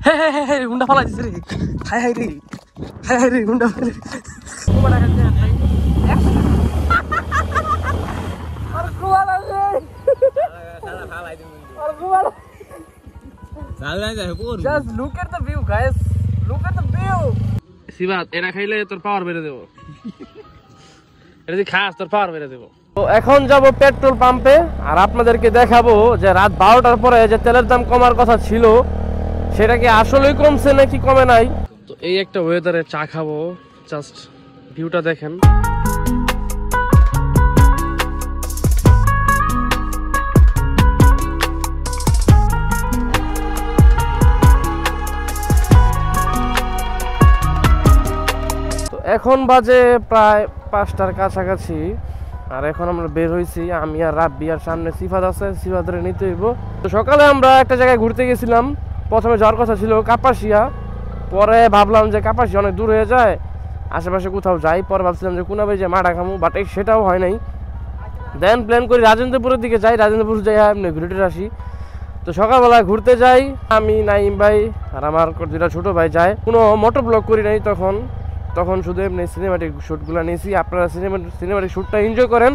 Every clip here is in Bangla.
হে হে হে হে হুন্ডা ফালা দিছে রে। হাই হাই রে, হাই হাই রে হুন্ডা ফালা। কুমার কাছে নাই আর কুমার আছে সারা ফালাই দিন আর কুমার সালরা যায় পুর। Just look at the view guys, look at the view. সিবাত এরা খাইলে তোর পাওয়ার বেড়ে দেব, এটা যদি খাস তোর পাওয়ার বেড়ে দেব। তো এখন যাব পেট্রোল পাম্পে আর আপনাদেরকে দেখাবো যে রাত 12টার পরে যে তেলের দাম কমার কথা ছিল সেটা কি আসলেই কমছে নাকি কমে নাই। তো এই একটা ওয়েদারে চা খাবো, জাস্ট ভিউটা দেখেন। তো এখন বাজে প্রায় 5টার কাছাকাছি আর এখন আমরা বের হয়েছি, আমি আর রাব্বি আর সামনে সিফাত আছে, সিফাতের নিতে হইব। তো সকালে আমরা একটা জায়গায় ঘুরতে গেছিলাম, প্রথমে যাওয়ার কথা ছিল কাপাসিয়া, পরে ভাবলাম যে কাপাসিয়া অনেক দূর হয়ে যায়, আশেপাশে কোথাও যাই, পরে ভাবছিলাম যে কোনাবাই যে মাঠা খামু, বাট সেটাও হয় নাই। দেন প্ল্যান করি রাজেন্দ্রপুরের দিকে যাই, রাজেন্দ্রপুর যাই এমনি ঘুরে টুরে আসি। তো সকালবেলা ঘুরতে যাই, আমি নাইম ভাই আর আমার দুটা ছোটো ভাই যায়, কোনো মোটর ব্লগ করি নাই তখন শুধু এমনি সিনেমাটিক শ্যুটগুলো নিয়েছি। আপনারা সিনেমাটিক শ্যুটটা এনজয় করেন,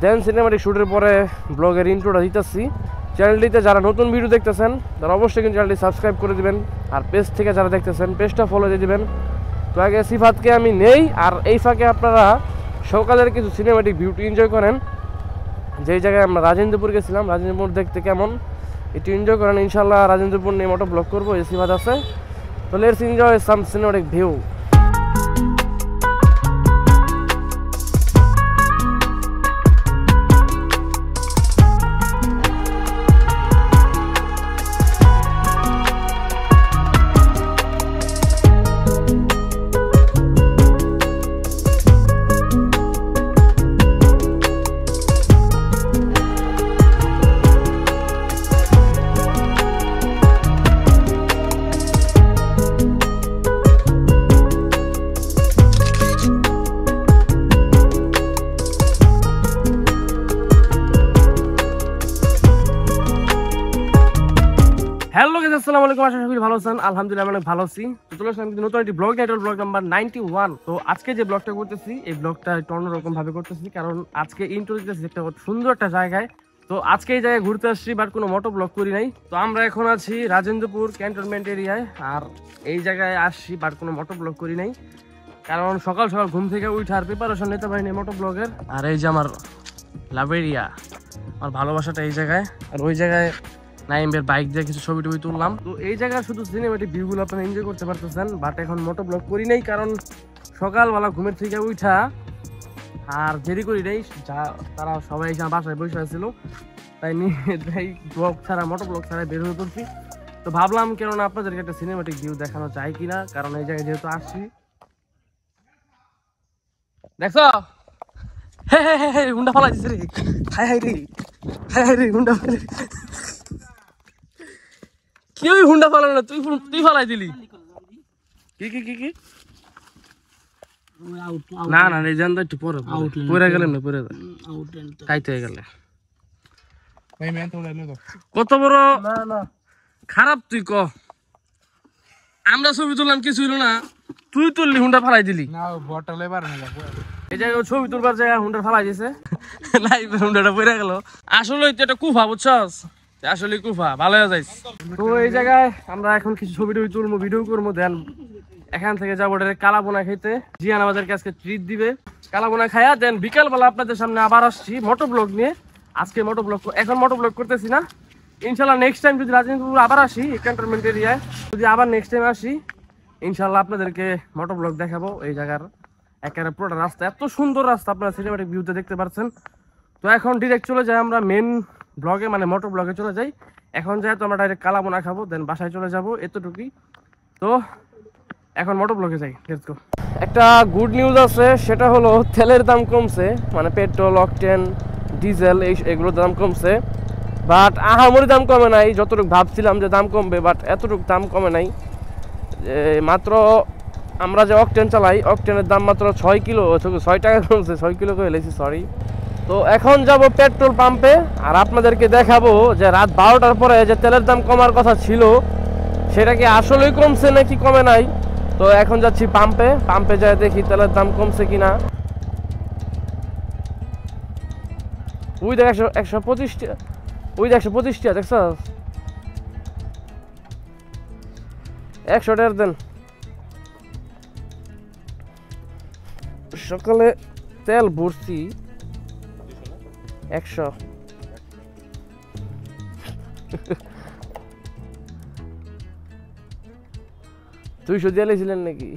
দেন সিনেমাটিক শ্যুটের পরে ব্লগের ইন্ট্রোটা দিতেছি। চ্যানেলটিতে যারা নতুন ভিডিও দেখতেছেন তারা অবশ্যই কিন্তু চ্যানেলটি সাবস্ক্রাইব করে দিবেন, আর পেজ থেকে যারা দেখতেছেন পেজটা ফলো দিয়ে দিবেন। তো আগে সিফাতকে আমি নেই, আর এই ফাঁকে আপনারা সকালের কিছু সিনেমাটিক ভিউটি এনজয় করেন। যেই জায়গায় আমরা রাজেন্দ্রপুর গেছিলাম, রাজেন্দ্রপুর দেখতে কেমন একটু এনজয় করেন। ইনশাল্লাহ রাজেন্দ্রপুর নিয়ে মোটো ব্লগ করবো, এই সিফাত আছে। তো let's enjoy some cinematic view. Hello guys, আসসালামু আলাইকুম। আশা করি ভালো আছেন। আলহামদুলিল্লাহ অনেক ভালো আছি। তো চলে আসলাম নতুন একটি ব্লগ, টাইটেল ব্লগ নাম্বার 91। তো আজকে যে ব্লগটা করতেছি এই ব্লগটা একটু অন্যরকম ভাবে করতেছি, কারণ আজকে ইন্ট্রো দিতেছি একটা সুন্দর একটা জায়গায়। তো আজকে এই জায়গায় ঘুরতে আসছি, বাট কোনো মোটো ব্লগ করি নাই। তো আমরা এখন আছি রাজেন্দ্রপুর ক্যান্টনমেন্ট এরিয়ায়, আর এই জায়গায় আসছি বাট কোনো মোটো ব্লগ করি নাই, কারণ সকাল সকাল ঘুম থেকে উঠে আর প্রিপারেশন নিতে পারিনি মোটো ব্লগের। আর এই যে আমার লাভ এরিয়া, আমার ভালোবাসাটা এই জায়গায়, আর ওই জায়গায় নাইমের বাইক দিয়ে কিছু ছবি টবি তুললাম। তো এই জায়গার শুধু সিনেমাটিক ভিউগুলো আপনারা এনজয় করতে পারতেছেন, বাট এখন মোটো ব্লগ করি নাই, কারণ সকালবেলা ঘুমের থেকে উঠা আর দেরি করি নাই, যা তারা সবাই এসে বাসায় বসে আসছিল, তাই ব্লগ ছাড়া মোটো ব্লগ ছাড়া বের হয়ে পড়ছি। তো ভাবলাম কেননা আপনাদেরকে একটা সিনেমাটিক ভিউ দেখানো যায় কিনা, কারণ এই জায়গায় যেহেতু আসছি। দেখছো হে হে হে হে হুন্ডা ফালা দিছে রে, হাই হাই রে, হাই হাই রে হুন্ডা ফালা। কেউ হুন্ডা ফালানো না, তুই ফালাই দিলি। কি কি কি কি না না রেজান তো একটু পরে পরে গেলেন না, পরে খাইতে হয়ে গেলে কত বড় খারাপ তুই ক। আমরা ছবি তুললাম কিছু হইল না, তুই তুললি হুন্ডা ফালাই দিলি। এই জায়গায় ছবি তুলবার জায়গা হুন্ডা ফালাই দিছে, লাইভে হুন্ডাটা পরে গেল। আসলে এটা কুফা বুঝছস, আসলে কুফা ভালো হয়ে যাইস। তো এই জায়গায় আমরা এখন কিছু ছবি টবি তুলবো, ভিডিও করবো, দেন এখান থেকে যাবো কালাবোনা খেতে। জিয়ান আমাদেরকে আজকে ট্রিট দিবে, কালাবোনা খায়া দেন বিকালবেলা আপনাদের সামনে আবার আসছি মোটো ব্লগ নিয়ে। আজকে মোটো ব্লগ, এখন মোটো ব্লগ করতেছি না, ইনশাল্লাহ নেক্সট টাইম যদি রাজেন্দ্রপুর আবার আসি ক্যান্টনমেন্ট এরিয়ায়, যদি আবার নেক্সট টাইম আসি ইনশাল্লাহ আপনাদেরকে মোটো ব্লগ দেখাবো। এই জায়গার একেবারে পুরোটা রাস্তা, এত সুন্দর রাস্তা আপনারা সিনেমাটিক ভিউতে দেখতে পাচ্ছেন। তো এখন ডিরেক্ট চলে যাই আমরা মেন ব্লগে, মানে মোটর ব্লগে চলে যাই। এখন যাই তো আমরা ডাইরেক্ট কালাবোনা খাবো, দেন বাসায় চলে যাব, এতটুকুই। তো এখন মোটর ব্লগে যাই, লেটস গো। একটা গুড নিউজ আছে, সেটা হলো তেলের দাম কমছে, মানে পেট্রোল, অকটেন, ডিজেল এগুলোর দাম কমছে, বাট আহামরি দাম কমে নাই। যতটুকু ভাবছিলাম যে দাম কমবে, বাট এতটুকু দাম কমে নাই। মাত্র আমরা যে অকটেন চালাই, অকটেনের দাম মাত্র 6 টাকা কমছে, 6 কিলো করে লেছি, সরি। তো এখন যাব পেট্রোল পাম্পে আর আপনাদেরকে দেখাবো যে রাত 12টার পরে যে তেলের দাম কমার কথা ছিল সেটা কি আসলেই কমছে নাকি কমে নাই। তো এখন যাচ্ছি পাম্পে, পাম্পে যায় দেখি তেলের দাম কমছে কিনা। ওই দেখ 125 টাকা, ওই দেখ 125 টাকা দেখছ, 100 টাকার দেন। সকালে তেল ভরছি 100। তুই সত্যি আলাইছিলেন নাকি?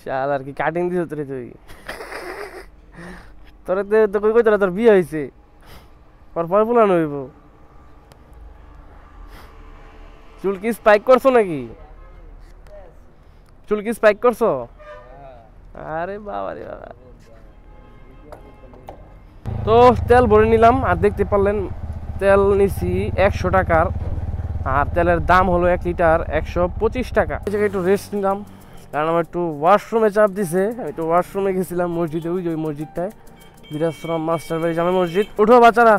শাল আর কি কাটিং দিছ তোরে তুই, তোর তো কই কই তোর বিয়ে হয়েছে, পর পর পুলানো হইব। চুল কি স্পাইক করছো নাকি? চুল কি স্পাইক করছো? আরে বাবা রে বাবা। তো তেল ভরে নিলাম, আর দেখতে পারলেন তেল নিছি 100 টাকার, আর তেলের দাম হলো 1 লিটার 125 টাকা। এই জায়গায় একটু রেস্ট নিলাম, কারণ আমার একটু ওয়াশরুমে চাপ দিছে। আমি একটু ওয়াশরুমে গেছিলাম মসজিদে, ওই যে ওই মসজিদটায়, বীরাশ্রম মাস্টার বাড়ি জামে মসজিদ। উঠো বাচ্চারা।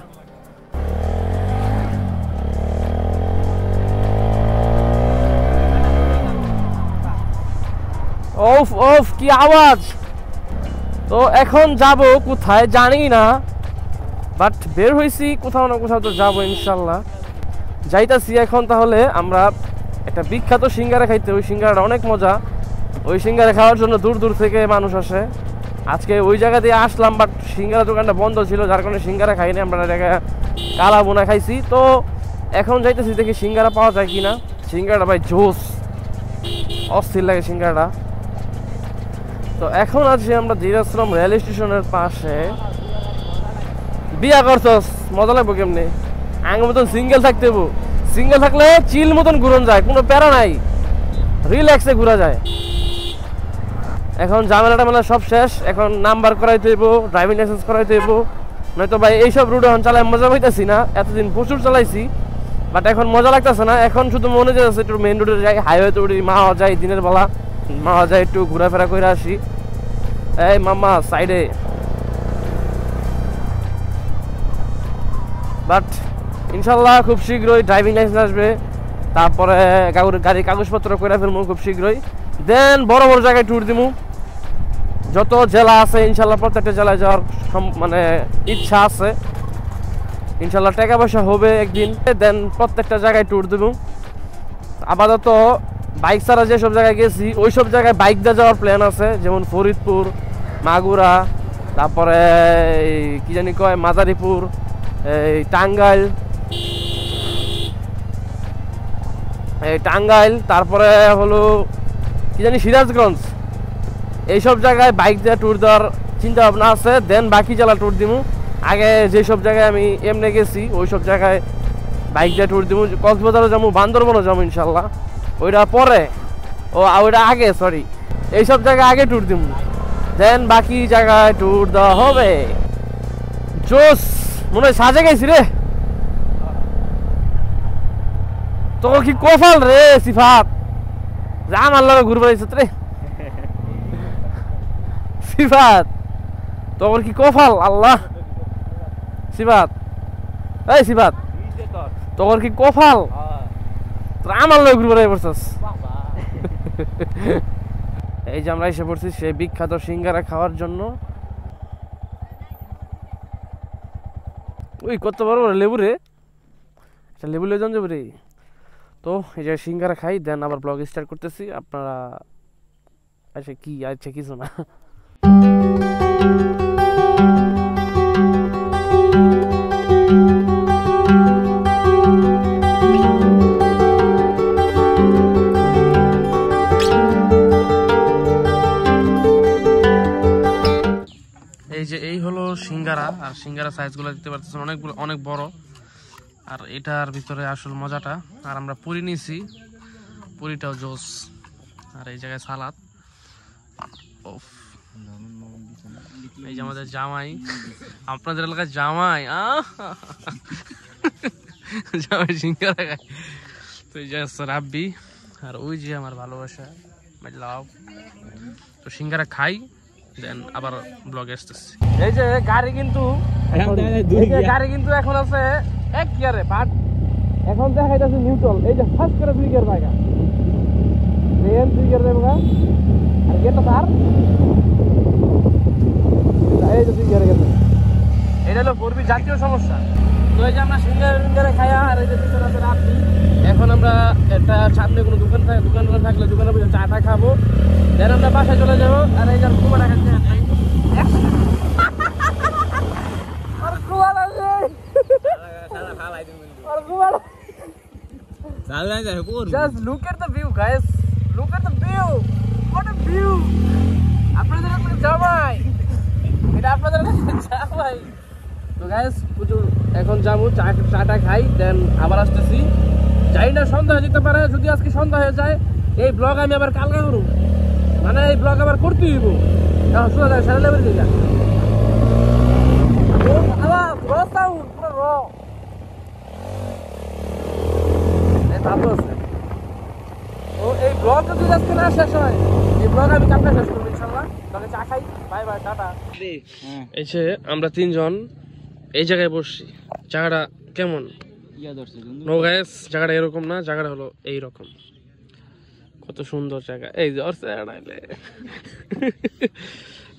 ওফ ওফ কি আওয়াজ। তো এখন যাব কোথায় জানি না, বাট বের হয়েছি কোথাও না কোথাও তো যাবো ইনশাল্লাহ। যাইতাছি এখন। তাহলে আমরা একটা বিখ্যাত সিঙ্গারা খাইতে, ওই সিঙ্গারাটা অনেক মজা, ওই সিঙ্গারা খাওয়ার জন্য দূর দূর থেকে মানুষ আসে। আজকে ওই জায়গা দিয়ে আসলাম, বাট সিঙ্গারা দোকানটা বন্ধ ছিল, যার কারণে সিঙ্গারা খাইনি আমরা, জায়গায় কালা বোনা খাইছি। তো এখন যাইতেছি দেখি সিঙ্গারা পাওয়া যায় কিনা। সিঙ্গারাটা ভাই জোস, অস্থির লাগে সিঙ্গারাটা। তো এখন আছি আমরা বীরাশ্রম রেল স্টেশনের পাশে। বিয়া করছস মজা লাগবো কেমনে? আগে মতন সিঙ্গেল থাকতে হবো, সিঙ্গেল থাকলে চিল মতন ঘুরন যায়, কোনো প্যারা নাই, রিল্যাক্সে ঘুরা যায়। এখন ঝামেলা টামেলা সব শেষ, এখন নাম্বার করাইতে হইব, ড্রাইভিং লাইসেন্স করাইতে হইব, নয়তো ভাই এইসব রুট এখন চালাই মজা পাইতেছি না। এতদিন প্রচুর চালাইছি, বাট এখন মজা লাগতেছে না। এখন শুধু মনে যাচ্ছে একটু মেন রোডে যাই, হাইওয়েতে উঠি, মাওয়া যাই, দিনের বেলা মাওয়া যাই, একটু ঘোরাফেরা করে আসি। এই মামা সাইডে। বাট ইনশাল্লাহ খুব শীঘ্রই ড্রাইভিং লাইসেন্স আসবে, তারপরে গাড়ির কাগজপত্র করে ফেলবো খুব শীঘ্রই। দেন বড় বড় জায়গায় ট্যুর দিব, যত জেলা আছে ইনশাল্লাহ প্রত্যেকটা জেলায় যাওয়ার মানে ইচ্ছা আছে। ইনশাল্লাহ টাকা পয়সা হবে একদিন, দেন প্রত্যেকটা জায়গায় ট্যুর দেব। আপাতত বাইক ছাড়া যেসব জায়গায় গেছি ওই সব জায়গায় বাইক দিয়ে যাওয়ার প্ল্যান আছে, যেমন ফরিদপুর, মাগুরা, তারপরে কি জানি কয় মাদারীপুর, এই টাঙ্গাইল, তারপরে হলো কি জানি সিরাজগঞ্জ, এইসব জায়গায় বাইক দিয়ে ট্যুর দেওয়ার চিন্তা ভাবনা আছে। দেন বাকি জেলা ট্যুর দিব। আগে যেসব জায়গায় আমি এমনি গেছি ওই সব জায়গায় বাইক দিয়ে ট্যুর দিব। কক্সবাজারও যাবো, বান্দরবনও যাবো ইনশাল্লাহ, ওইটা পরে, ওইটা আগে, সরি, এইসব জায়গায় আগে ট্যুর দিব, দেন বাকি জায়গায় ট্যুর দেওয়া হবে। জোস, মনে হয় সাজে গেছি রে। তোর কি কপাল রে সিফাত, যা আমার লগে ঘুরবে রে সিফাত, তোর কি কপাল আল্লাহ। সিফাত, এই সিফাত, তোর কি কপাল, তোর আমার লগে ঘুরবে পড়ছস। এই যে আমরা এসে পড়ছি সেই বিখ্যাত সিঙ্গারা খাওয়ার জন্য। ওই কত বড় বড় লেবু রে, একটা লেবু লয়ে যান যাবো রে। তো এই যে সিঙ্গারা খাই, দেন আবার ব্লগ স্টার্ট করতেছি। আপনারা আচ্ছা কি আচ্ছা কিছু না। এই যে এই হলো সিঙ্গারা, আর সিঙ্গারা সাইজগুলো দেখতে পাচ্ছেন অনেকগুলো, অনেক বড়। আর এটার ভিতরে আসল মজাটা। আর আমরা পুরি নিয়েছি, পুরিটাও জোস। আর এই জায়গায় সালাদ। এই যে আমাদের জামাই, আপনাদের এলাকায় জামাই, জামাই সিঙ্গারা খায়। তো এই যে রাব্বি, আর ওই যে আমার ভালোবাসা, মাই লাভ। তো সিঙ্গারা খাই, দেন আবার ব্লগে আসতেছি। এই যে গাড়ি কিন্তু এখন আছে 1 গিয়ারে, বাট এখন দেখাইতেছে নিউট্রাল। এই যে ফার্স্ট করে 2 গিয়ার জায়গা দেন 2 গিয়ার দেবো আর গেটটা তার এই যে 2 গিয়ারে গেছে। এটা হলো পূর্বী জাতীয় সমস্যা। তো এই যে আমরা সিঙ্গারে খাইয়া আর এই যে পিছনে আছে রাত্রি। এখন আমরা একটা সামনে কোনো দোকান থাকলে দোকানে বসে চাটা খাবো, দেন আমরা বাসায় চলে যাবো। আর এই যে কুমা টাকা Just look at the view, guys. Look at the view. What a view. আপনাদের কাছে জামাই, এটা আপনাদের কাছে জামাই। তো গাইস প্রচুর এখন যাবো, চাটা খাই, দেন আবার আসতেছি। যাই না সন্ধ্যা হয়ে যেতে পারে। যদি আজকে সন্ধ্যা হয়ে যায় এই ব্লগ আমি আবার কালকে করবো, মানে এই ব্লগ আবার করতে হইব। এখন শোনা যায় সারা লেভেল দিকে এই ব্লগ যদি আজকে না শেষ হয়, এই ব্লগ আমি কালকে শেষ করবো ইনশাল্লাহ। তাহলে চা খাই, বাই বাই, টাটা। এই যে আমরা 3 জন এই জায়গায় বসছি। জায়গাটা কেমন? নো গাইস, জায়গাটা এরকম না, জায়গাটা হলো এইরকম। কত সুন্দর জায়গা, এই যে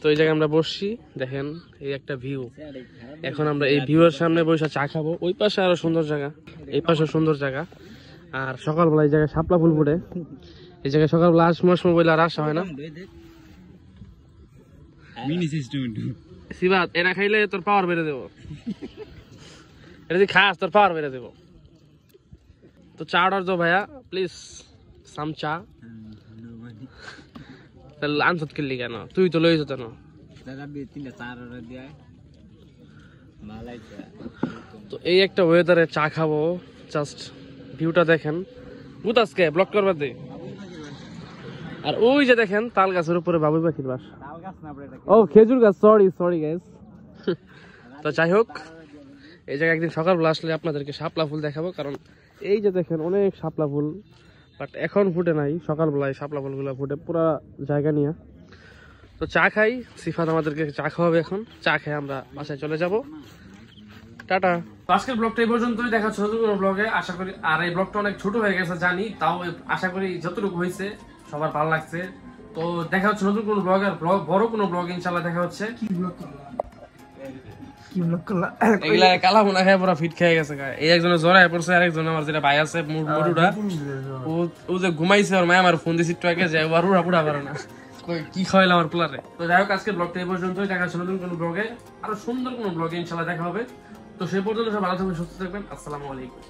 তো এই জায়গায় আমরা বসছি, দেখেন এই একটা ভিউ। এখন আমরা এই ভিউয়ের সামনে বসে চা খাবো। ওই পাশে আরো সুন্দর জায়গা, এই পাশে সুন্দর জায়গা। আর সকালবেলা এই জায়গায় শাপলা ফুল ফুটে। এই জায়গায় সকালবেলা মৌসুম বলে আর আসা হয় না। সিবাত এরা খাইলে তোর পাওয়ার বেড়ে দেবো, এটা যদি খাস তোর পাওয়ার বেড়ে দেবো। তো চা অর্ডার দো ভাইয়া প্লিজ, সাম চা। তাহলে আনসত কিনলি কেন? তুই তো লই যেত না। তো এই একটা ওয়েদারে চা খাবো, জাস্ট ভিউটা দেখেন। বুতাসকে ব্লক করবার দে। আর ওই যে দেখেন তাল গাছের উপরে বাবুই পাখির বাস। ও খেজুর গাছ, সরি গাইস। তো যাই হোক, এই জায়গায় একদিন সকালবেলা আসলে আপনাদেরকে শাপলা ফুল দেখাবো, কারণ এই যে দেখেন অনেক শাপলা ফুল, বাট এখন ফুটে নাই। সকালবেলায় শাপলা ফুলগুলো ফুটে পুরা জায়গা নিয়ে। তো চা খাই, সিফাত আমাদেরকে চা খাওয়াবে এখন। চা খেয়ে আমরা বাসায় চলে যাব। টাটা। আজকের ব্লগটা এই পর্যন্তই, দেখা হচ্ছে নতুন কোনো ব্লগে আশা করি। আর এই ব্লগটা অনেক ছোট হয়ে গেছে জানি, তাও আশা করি যতটুকু হয়েছে সবার ভালো লাগছে। তো দেখা হচ্ছে নতুন কোনো ব্লগ, আর বড় কোনো ব্লগ ইনশাল্লাহ দেখা হচ্ছে। কি ব্লগ করলা এগুলা কালা মনে হয় পুরো ফিট খেয়ে গেছে। এই একজনের জ্বর হয়ে পড়ছে, আরেকজন আমার যেটা ভাই আছে মোটুটা, ও যে ঘুমাইছে, ওর মায় আমার ফোন দিয়েছে একটু আগে যে ওর পুরা পারে না, কি খাওয়াইলাম আমার পোলারে। তো যাই হোক, আজকের ব্লগটা এই পর্যন্তই, দেখা হচ্ছে নতুন কোনো ব্লগে, আরো সুন্দর কোনো ব্লগে ইনশাল্লাহ দেখা হবে। তো সেই পর্যন্ত সব ভালো থাকবেন, সুস্থ থাকবেন। আসসালামু আলাইকুম।